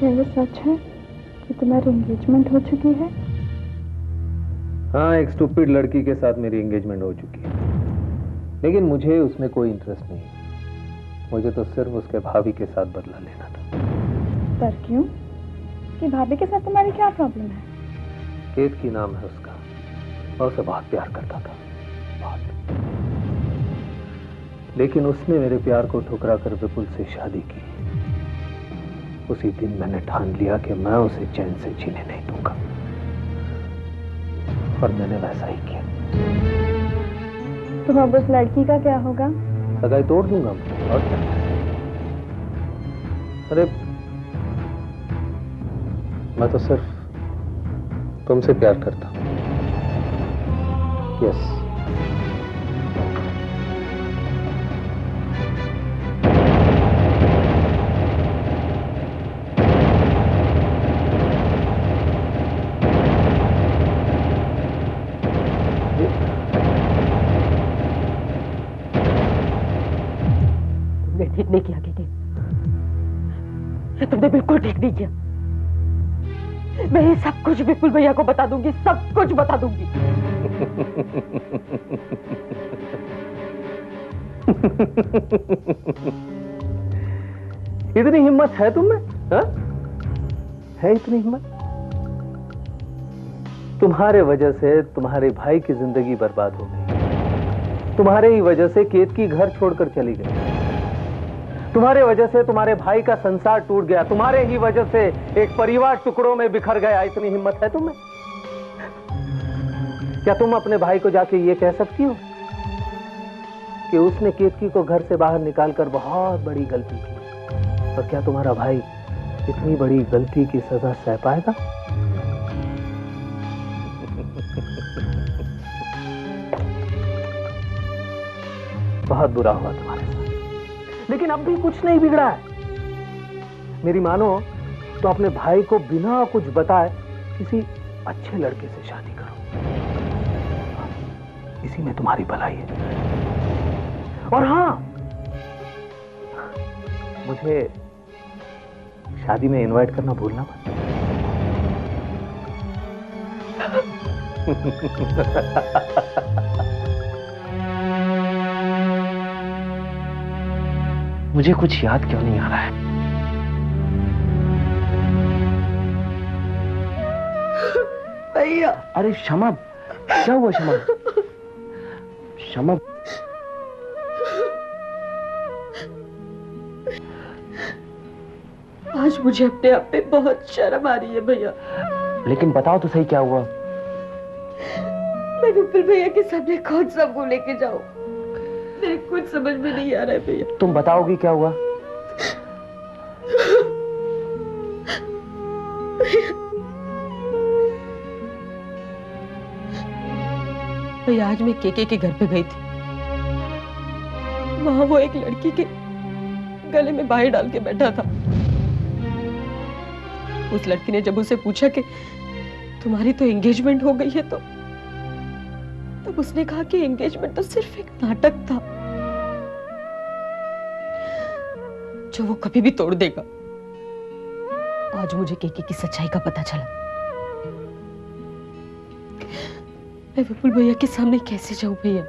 क्या ये सच है कि तुम्हारी एंगेजमेंट हो चुकी है? हाँ, एक स्टूपिड लड़की के साथ मेरी एंगेजमेंट हो चुकी है, लेकिन मुझे उसमें कोई इंटरेस्ट नहीं है। मुझे तो सिर्फ उसके भाभी के साथ बदला लेना था। पर क्यों? कि भाभी के साथ तुम्हारी क्या प्रॉब्लम है? केतकी नाम है उसका, मैं उसे बहुत प्यार करता था, बहुत। लेकिन उसने मेरे प्यार को ठुकरा कर विपुल से शादी की। उसी दिन मैंने ठान लिया कि मैं उसे चैन से जीने नहीं दूंगा, और मैंने वैसा ही किया। तो अब उस लड़की का क्या होगा? सगाई तोड़ दूंगा मैं, और क्या। अरे मैं तो सिर्फ तुमसे प्यार करता हूं। यस। तुमने ठीक नहीं किया दीदी, ये तुमने बिल्कुल ठीक नहीं किया। मैं ये सब कुछ विपुल भैया को बता दूंगी, सब कुछ बता दूंगी। इतनी हिम्मत है तुम में? हा? है इतनी हिम्मत? तुम्हारे वजह से तुम्हारे भाई की जिंदगी बर्बाद हो गई। तुम्हारे ही वजह से केतकी घर छोड़कर चली गई। तुम्हारे वजह से तुम्हारे भाई का संसार टूट गया। तुम्हारे ही वजह से एक परिवार टुकड़ों में बिखर गया। इतनी हिम्मत है तुम में? क्या तुम अपने भाई को जाके ये कह सकती हो कि उसने केतकी को घर से बाहर निकालकर बहुत बड़ी गलती की? और क्या तुम्हारा भाई इतनी बड़ी गलती की सजा सह पाएगा? बहुत बुरा हुआ तुम्हारे साथ, लेकिन अब भी कुछ नहीं बिगड़ा है। मेरी मानो तो अपने भाई को बिना कुछ बताए किसी अच्छे लड़के से शादी करो, इसी में तुम्हारी भलाई है। और हाँ, मुझे शादी में इनवाइट करना भूलना मत। मुझे कुछ याद क्यों नहीं आ रहा है? भैया। अरे क्षमा, क्या हुआ क्षमा? क्षमा, आज मुझे अपने आप पे बहुत शर्म आ रही है भैया। लेकिन बताओ तो सही क्या हुआ? मैं विपुल भैया के सामने कौन सा मुंह लेके जाऊं? मेरे कुछ समझ में नहीं आ रहा है भैया। तुम बताओगी क्या हुआ? भैया आज मैं केके के घर पे गई थी। वहां वो एक लड़की के गले में बाहें डाल के बैठा था। उस लड़की ने जब उसे पूछा कि तुम्हारी तो एंगेजमेंट हो गई है, तो तब उसने कहा कि एंगेजमेंट तो सिर्फ एक नाटक था जो वो कभी भी तोड़ देगा। आज मुझे केके की सच्चाई का पता चला। मैं विपुल भैया के सामने कैसे जाऊं भैया?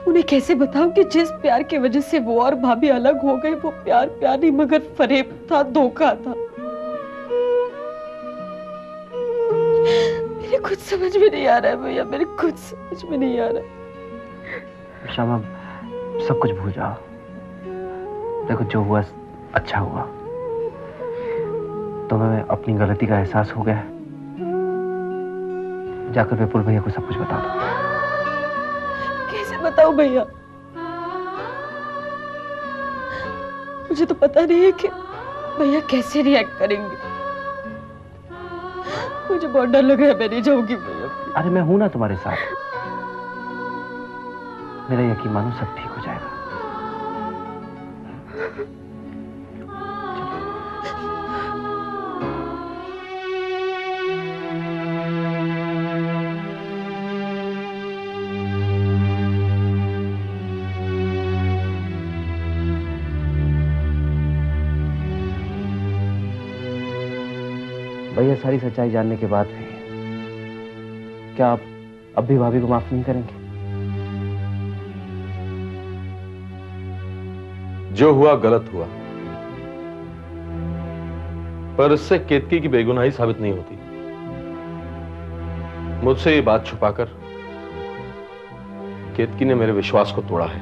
उन्हें कैसे बताऊं कि जिस प्यार की वजह से वो और भाभी अलग हो गए, वो प्यार प्यार नहीं मगर फरेब था, धोखा था। मेरे कुछ समझ में नहीं आ रहा है भैया, मेरे कुछ समझ में नहीं आ रहा है। क्षमा, सब कुछ भूल जाओ। देखो, जो हुआ अच्छा हुआ। तो मैं अपनी गलती का एहसास हो गया। जाकर विपुल भैया को सब कुछ बता दो। कैसे बताऊं भैया? मुझे तो पता नहीं है कि भैया कैसे रिएक्ट करेंगे। मुझे बहुत डर लग रहा है, मैं नहीं जाऊंगी भैया। अरे मैं हूं ना तुम्हारे साथ। मेरा यकीन मानो, सब ठीक हो जाएगा। भैया सारी सच्चाई जानने के बाद भी क्या आप अब भी भाभी को माफ नहीं करेंगे? जो हुआ गलत हुआ, पर इससे केतकी की बेगुनाही साबित नहीं होती। मुझसे ये बात छुपाकर केतकी ने मेरे विश्वास को तोड़ा है।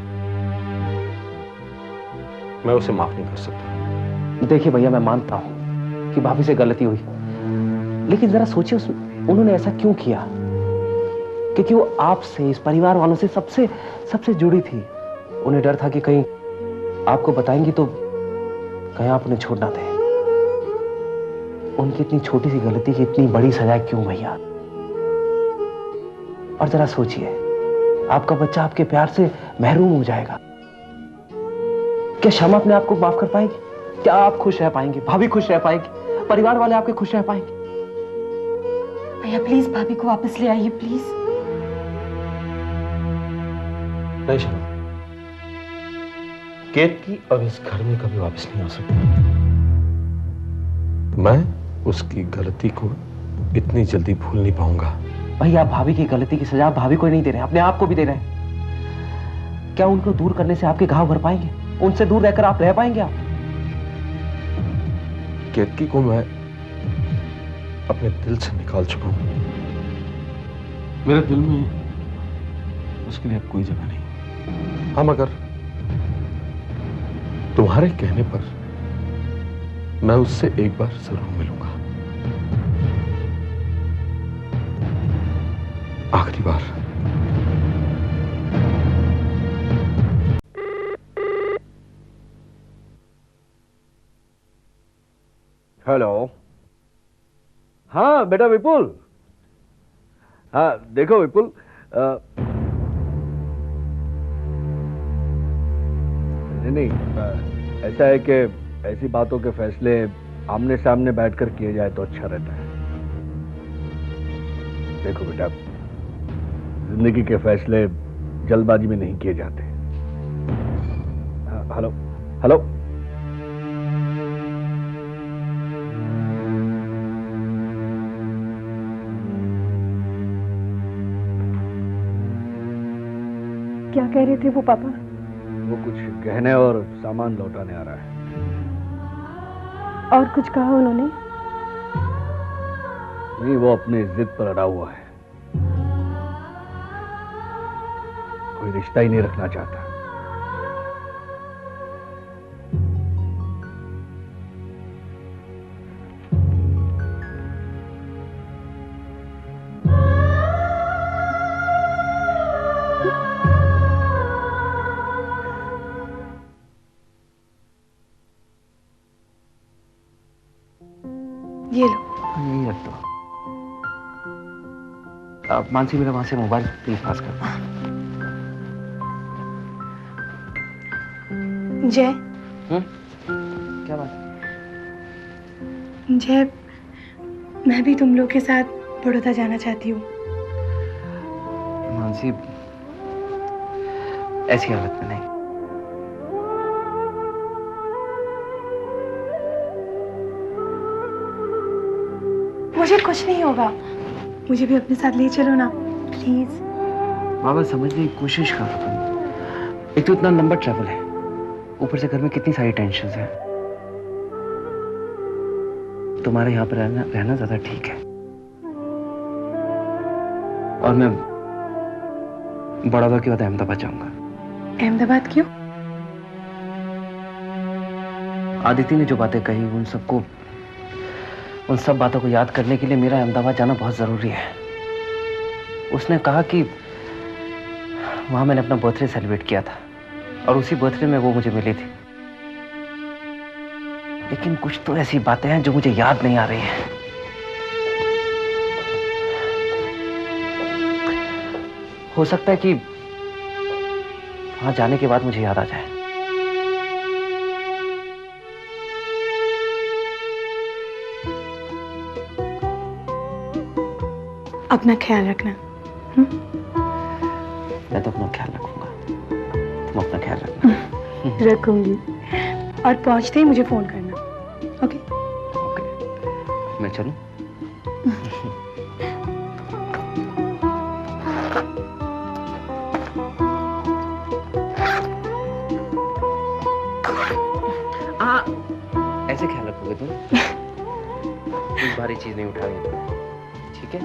मैं उसे माफ नहीं कर सकता। देखिए भैया, मैं मानता हूं कि भाभी से गलती हुई, लेकिन जरा सोचिए उन्होंने ऐसा क्यों किया? क्योंकि वो आपसे, इस परिवार वालों से सबसे सबसे जुड़ी थी। उन्हें डर था कि कहीं आपको बताएंगी तो कहीं आप उन्हें छोड़ ना दें। उनकी इतनी छोटी सी गलती की इतनी बड़ी सजा क्यों भैया? और जरा सोचिए, आपका बच्चा आपके प्यार से महरूम हो जाएगा। क्या शमा अपने आप को माफ कर पाएगी? क्या आप खुश रह पाएंगे? भाभी खुश रह पाएगी? परिवार वाले आपके खुश रह पाएंगे? भैया प्लीज भाभी को वापस ले आइए प्लीज। नहीं शमा, केतकी अब इस घर में कभी वापस नहीं आ सकती। मैं उसकी गलती को इतनी जल्दी भूल नहीं पाऊंगा। भैया आप भाभी की गलती की सजा भाभी को ही नहीं दे रहे, अपने आप को भी दे रहे हैं। क्या उनको दूर करने से आपके घाव भर पाएंगे? उनसे दूर रहकर आप रह पाएंगे? आप केतकी को मैं अपने दिल से निकाल चुका हूं। मेरे दिल में उसके लिए अब कोई जगह नहीं। हाँ, मगर तुम्हारे कहने पर मैं उससे एक बार जरूर मिलूंगा, आखिरी बार। हेलो। हाँ बेटा विपुल। हाँ देखो विपुल, नहीं ऐसा है कि ऐसी बातों के फैसले आमने सामने बैठकर किए जाए तो अच्छा रहता है। देखो बेटा, जिंदगी के फैसले जल्दबाजी में नहीं किए जाते। Hello hello. क्या कह रहे थे वो पापा? वो कुछ गहने और सामान लौटाने आ रहा है। और कुछ कहा उन्होंने? नहीं, वो अपनी जिद पर अड़ा हुआ है। कोई रिश्ता ही नहीं रखना चाहता। ये लो। यही रख दो। अब मानसी मेरा वहां से मोबाइल प्लीज पास कर। जय। क्या बात? जय, मैं भी तुम लोग के साथ बड़ौदा जाना चाहती हूँ। मानसी ऐसी हालत में नहीं। मुझे कुछ नहीं होगा, मुझे भी अपने साथ ले चलो ना प्लीज। बाबा समझने की कोशिश कर रहा तुम। एक तो इतना लंबा ट्रैवल है, ऊपर से घर में कितनी सारी टेंशन है। तुम्हारे यहाँ पर रहना ज्यादा ठीक है। और मैं बड़ौदा के बाद अहमदाबाद जाऊंगा। अहमदाबाद क्यों? आदिति ने जो बातें कही उन सब बातों को याद करने के लिए मेरा अहमदाबाद जाना बहुत जरूरी है। उसने कहा कि वहां मैंने अपना बर्थडे सेलिब्रेट किया था और उसी बर्थडे में वो मुझे मिली थी। लेकिन कुछ तो ऐसी बातें हैं जो मुझे याद नहीं आ रही हैं। हो सकता है कि वहां जाने के बाद मुझे याद आ जाए। अपना ख्याल रखना। मैं तो अपना ख्याल रखूंगा, तुम अपना ख्याल रखना। रखूंगी। और पहुंचते ही मुझे फोन करना। ओके? ओके, मैं चलूं? ऐसे ख्याल रखोगे तुम? कोई भारी चीज नहीं उठानी, ठीक है?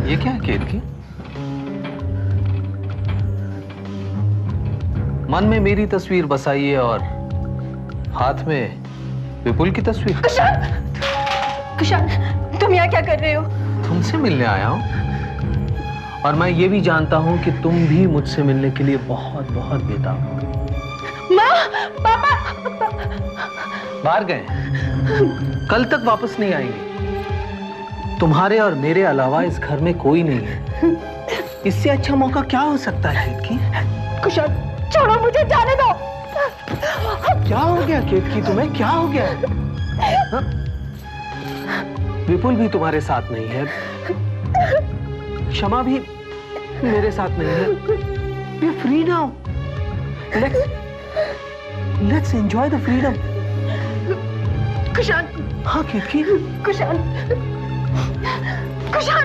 ये क्या है केतकी? मन में मेरी तस्वीर बसाई है और हाथ में विपुल की तस्वीर। कुशाल, तुम यहाँ क्या कर रहे हो? तुमसे मिलने आया हूं और मैं ये भी जानता हूं कि तुम भी मुझसे मिलने के लिए बहुत बहुत बेताब हो। माँ, पापा, बाहर गए, कल तक वापस नहीं आएंगे। तुम्हारे और मेरे अलावा इस घर में कोई नहीं है। इससे अच्छा मौका क्या हो सकता है केतकी? कुशाल, छोड़ो मुझे, जाने दो। क्या हो गया केतकी, तुम्हें क्या हो गया? हा? विपुल भी तुम्हारे साथ नहीं है, क्षमा भी मेरे साथ नहीं है। Be free now. Let's enjoy the freedom. Kushal, हाँ केतकी। कुशाल, कुशाल।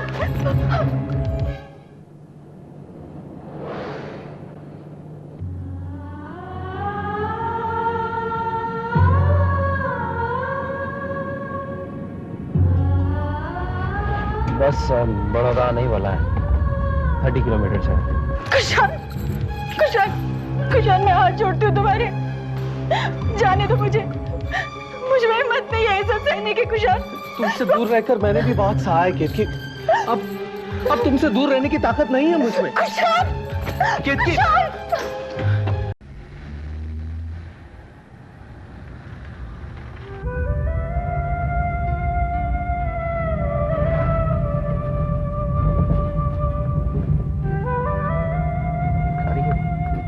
बस बड़ौदा नहीं वाला है, 30 किलोमीटर से। कुशाल, कुशाल, कुशाल, मैं हाथ जोड़ती हूँ तुम्हारे, जाने दो मुझे। मुझ में हिम्मत नहीं है ये सब सहने की। कुशाल, तुमसे दूर रहकर मैंने भी बहुत सहा है केतकी। अब तुमसे दूर रहने की ताकत नहीं है मुझमें। कुशाल, केतकी।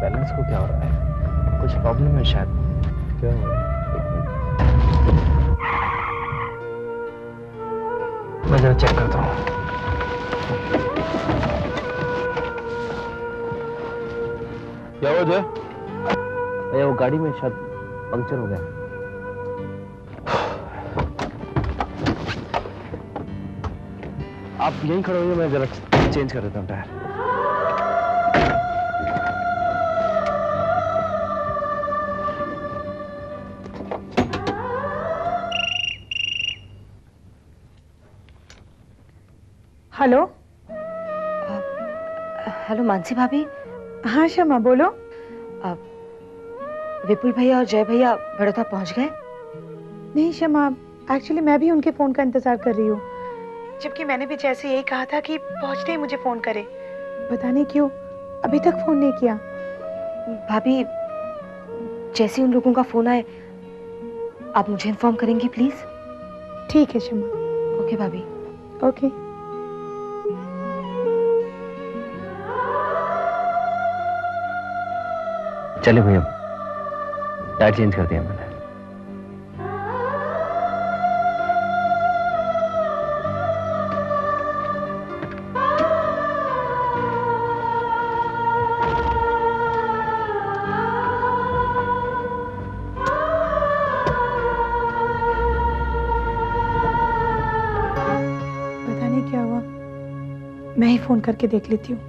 बैलेंस को क्या हो रहा है? कुछ प्रॉब्लम है शायद। क्या हो रहा है? मैं जरा चेक करता हूँ। क्या हुआ जय? भैया वो गाड़ी में शायद पंक्चर हो गया। आप यहीं खड़े होइए, मैं जरा चेंज कर देता हूँ टायर। हेलो। हेलो मानसी भाभी। हाँ शमा, बोलो। विपुल भैया और जय भैया बड़ौदा पहुंच गए? नहीं शमा, एक्चुअली मैं भी उनके फोन का इंतजार कर रही हूँ, जबकि मैंने भी जैसे यही कहा था कि पहुंचते ही मुझे फोन करे। पता नहीं क्यों अभी तक फोन नहीं किया। भाभी जैसे उन लोगों का फोन आए आप मुझे इन्फॉर्म करेंगी प्लीज? ठीक है शमा। ओके भाभी। ओके। चले भैया, टायर चेंज कर दिया मैंने। पता नहीं क्या हुआ, मैं ही फोन करके देख लेती हूँ।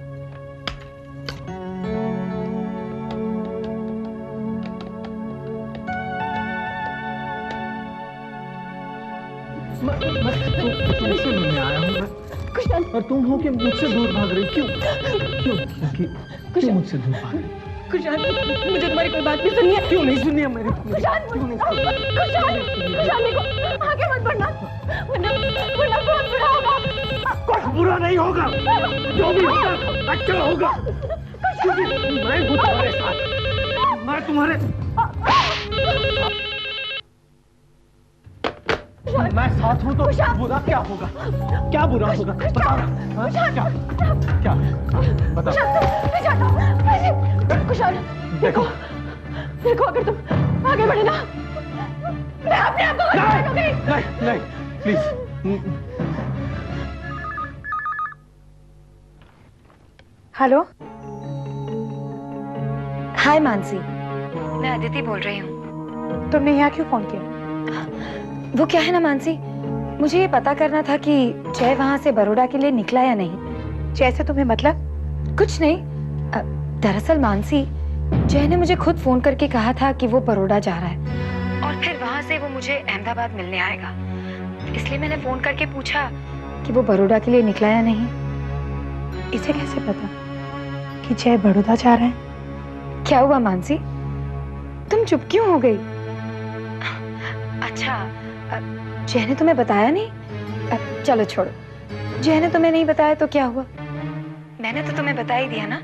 तुमसे मिलने आया हूँ मैं। कुशाल, और तुम हो कि मुझसे दूर भाग रही हो? क्यों क्यों क्यों मुझसे दूर भाग रही हो? कुशाल, मुझे तुम्हारी कोई बात नहीं सुननी है। क्यों नहीं सुनी है मेरी? कुशाल, क्यों नहीं कुशाल, कुशाल देखो, आगे मत बढ़ना, वरना बहुत बुरा होगा। कुछ बुरा नहीं होगा, जो भी होगा अच्छा होगा, क्योंकि मैं हूँ तुम्हारे साथ। मैं तुम्हारे मैं साथ हूँ तो बुरा क्या होगा? क्या बुरा होगा? बताओ ना। हाँ? क्या बताओ। कुशाल, देखो देखो, अगर तुम आगे बढ़े ना, मैं अपने आप को खत्म करूंगी। नहीं प्लीज। हेलो। हाय मानसी, मैं अदिति बोल रही हूँ। तुमने यहाँ क्यों फोन किया? वो क्या है ना मानसी, मुझे ये पता करना था कि जय वहाँ से बड़ौदा के लिए निकला या नहीं। जैसे तुम्हें मतलब? कुछ नहीं, दरअसल मानसी, जय ने मुझे खुद फोन करके कहा था कि वो बड़ौदा जा रहा है और फिर वहाँ से वो मुझे अहमदाबाद मिलने आएगा। इसलिए मैंने फोन करके पूछा कि वो बड़ौदा के लिए निकला या नहीं। इसे कैसे पता कि जय बड़ौदा जा रहा है? क्या हुआ मानसी, तुम चुप क्यों हो गई? अच्छा, जय ने तुम्हें बताया नहीं? चलो छोड़ो, जय ने तुम्हें नहीं बताया तो क्या हुआ? मैंने तो तुम्हें बता ही दिया ना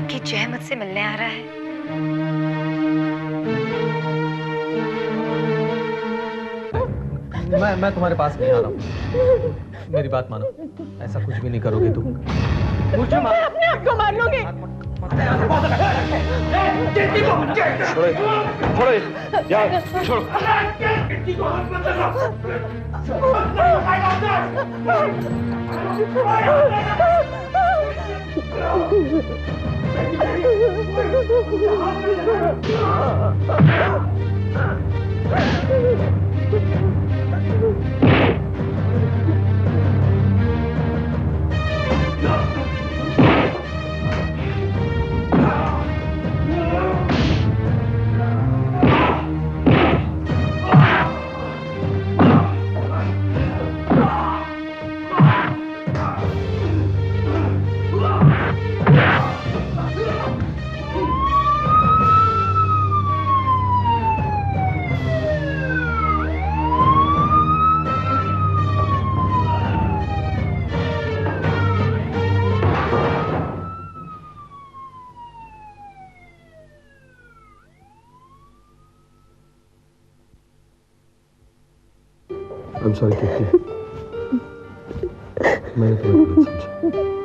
कि जय मुझसे मिलने आ रहा है। मैं तुम्हारे पास नहीं आ रहा हूँ। मेरी बात मानो, ऐसा कुछ भी नहीं करोगे तुम। मुझे मैं अपने आप को मार लूंगी। छोड़ो यार, छोड़ो। I'm sorry, Kirti. मैंने तुम्हें गलत समझा।